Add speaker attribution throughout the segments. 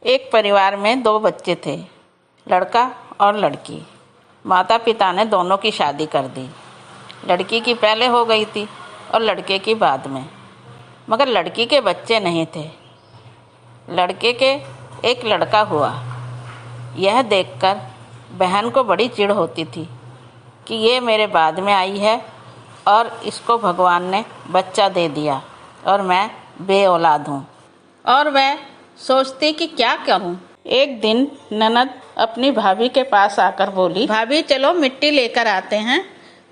Speaker 1: एक परिवार में दो बच्चे थे, लड़का और लड़की। माता पिता ने दोनों की शादी कर दी। लड़की की पहले हो गई थी और लड़के की बाद में, मगर लड़की के बच्चे नहीं थे। लड़के के एक लड़का हुआ। यह देखकर बहन को बड़ी चिढ़ होती थी कि ये मेरे बाद में आई है और इसको भगवान ने बच्चा दे दिया और मैं बे औलाद हूँ। और वह सोचती कि क्या करूँ। एक दिन ननद अपनी भाभी के पास आकर बोली, भाभी चलो मिट्टी लेकर आते हैं।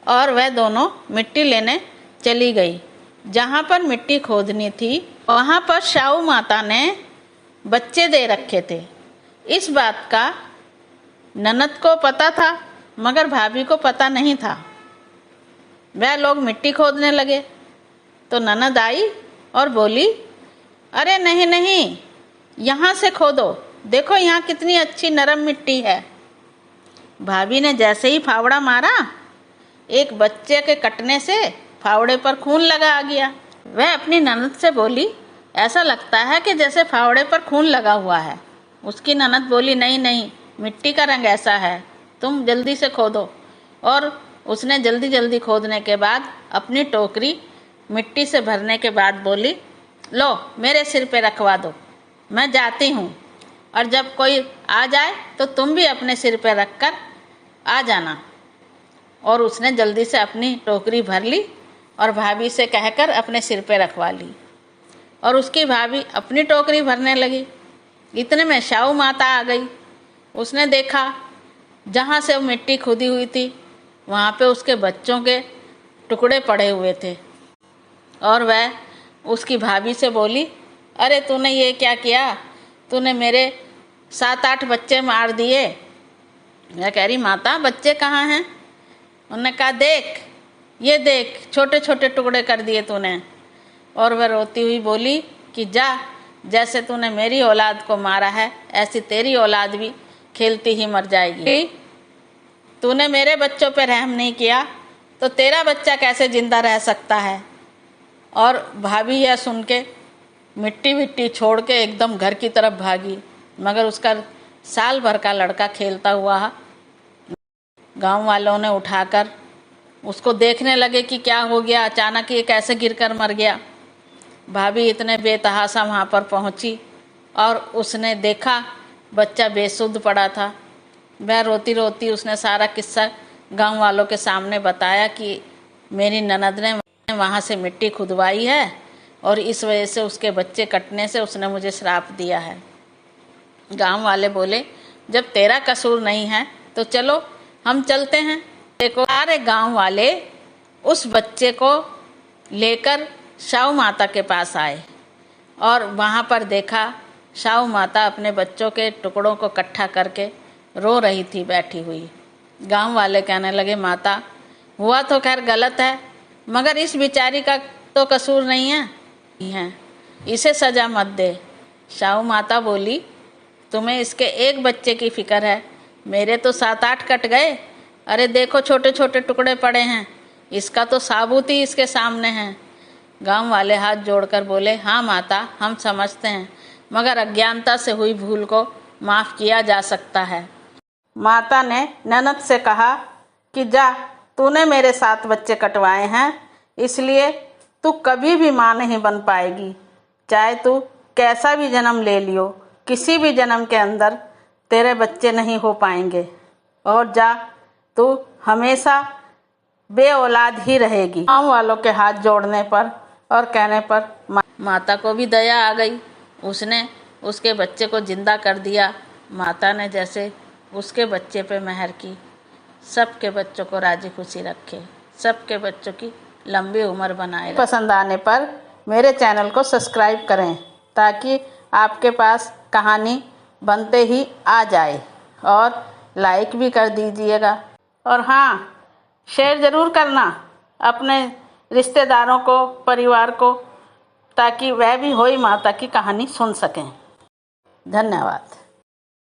Speaker 1: और वह दोनों मिट्टी लेने चली गई। जहाँ पर मिट्टी खोदनी थी वहाँ पर शाहू माता ने बच्चे दे रखे थे। इस बात का ननद को पता था मगर भाभी को पता नहीं था। वह लोग मिट्टी खोदने लगे तो ननद आई और बोली, अरे नहीं नहीं, यहाँ से खोदो, देखो यहाँ कितनी अच्छी नरम मिट्टी है। भाभी ने जैसे ही फावड़ा मारा, एक बच्चे के कटने से फावड़े पर खून लगा आ गया। वह अपनी ननद से बोली, ऐसा लगता है कि जैसे फावड़े पर खून लगा हुआ है। उसकी ननद बोली, नहीं नहीं, मिट्टी का रंग ऐसा है, तुम जल्दी से खोदो। और उसने जल्दी जल्दी खोदने के बाद अपनी टोकरी मिट्टी से भरने के बाद बोली, लो मेरे सिर पे रखवा दो, मैं जाती हूँ, और जब कोई आ जाए तो तुम भी अपने सिर पे रख कर आ जाना। और उसने जल्दी से अपनी टोकरी भर ली और भाभी से कहकर अपने सिर पे रखवा ली। और उसकी भाभी अपनी टोकरी भरने लगी। इतने में शाहू माता आ गई। उसने देखा जहाँ से वो मिट्टी खुदी हुई थी वहाँ पे उसके बच्चों के टुकड़े पड़े हुए थे। और वह उसकी भाभी से बोली, अरे तूने ये क्या किया, तूने मेरे 7-8 बच्चे मार दिए। मैं कह रही, माता बच्चे कहाँ हैं? उन्होंने कहा, देख, ये देख, छोटे छोटे टुकड़े कर दिए तूने। और वह रोती हुई बोली कि जा, जैसे तूने मेरी औलाद को मारा है ऐसी तेरी औलाद भी खेलती ही मर जाएगी। तूने मेरे बच्चों पर रहम नहीं किया तो तेरा बच्चा कैसे जिंदा रह सकता है। और भाभी यह सुन के मिट्टी विट्टी छोड़ के एकदम घर की तरफ भागी। मगर उसका साल भर का लड़का खेलता हुआ गांव वालों ने उठाकर उसको देखने लगे कि क्या हो गया, अचानक ये कैसे गिरकर मर गया। भाभी इतने बेतहाशा वहाँ पर पहुँची और उसने देखा बच्चा बेसुध पड़ा था। वह रोती रोती उसने सारा किस्सा गांव वालों के सामने बताया कि मेरी ननद ने वहाँ से मिट्टी खुदवाई है और इस वजह से उसके बच्चे कटने से उसने मुझे श्राप दिया है। गांव वाले बोले, जब तेरा कसूर नहीं है तो चलो हम चलते हैं। देखो, सारे गांव वाले उस बच्चे को लेकर शाहू माता के पास आए और वहाँ पर देखा शाहू माता अपने बच्चों के टुकड़ों को इकट्ठा करके रो रही थी बैठी हुई। गांव वाले कहने लगे, माता हुआ तो खैर गलत है मगर इस बेचारी का तो कसूर नहीं है, इसे सज़ा मत दे। शाहू माता बोली, तुम्हें इसके एक बच्चे की फिक्र है, मेरे तो 7-8 कट गए। अरे देखो छोटे छोटे टुकड़े पड़े हैं, इसका तो साबूत ही इसके सामने है। गांव वाले हाथ जोड़कर बोले, हाँ माता, हम समझते हैं मगर अज्ञानता से हुई भूल को माफ़ किया जा सकता है। माता ने ननद से कहा कि जा, तूने मेरे 7 बच्चे कटवाए हैं, इसलिए तू कभी भी माँ नहीं बन पाएगी। चाहे तू कैसा भी जन्म ले लियो, किसी भी जन्म के अंदर तेरे बच्चे नहीं हो पाएंगे। और जा, तू हमेशा बे औलाद ही रहेगी। गाँव वालों के हाथ जोड़ने पर और कहने पर माता को भी दया आ गई। उसने उसके बच्चे को जिंदा कर दिया। माता ने जैसे उसके बच्चे पे मेहर की, सबके बच्चों को राजी खुशी रखे, सबके बच्चों की लंबी उम्र बनाए। पसंद आने पर मेरे चैनल को सब्सक्राइब करें ताकि आपके पास कहानी बनते ही आ जाए, और लाइक भी कर दीजिएगा। और हाँ, शेयर ज़रूर करना अपने रिश्तेदारों को, परिवार को, ताकि वह भी होई माता की कहानी सुन सकें। धन्यवाद।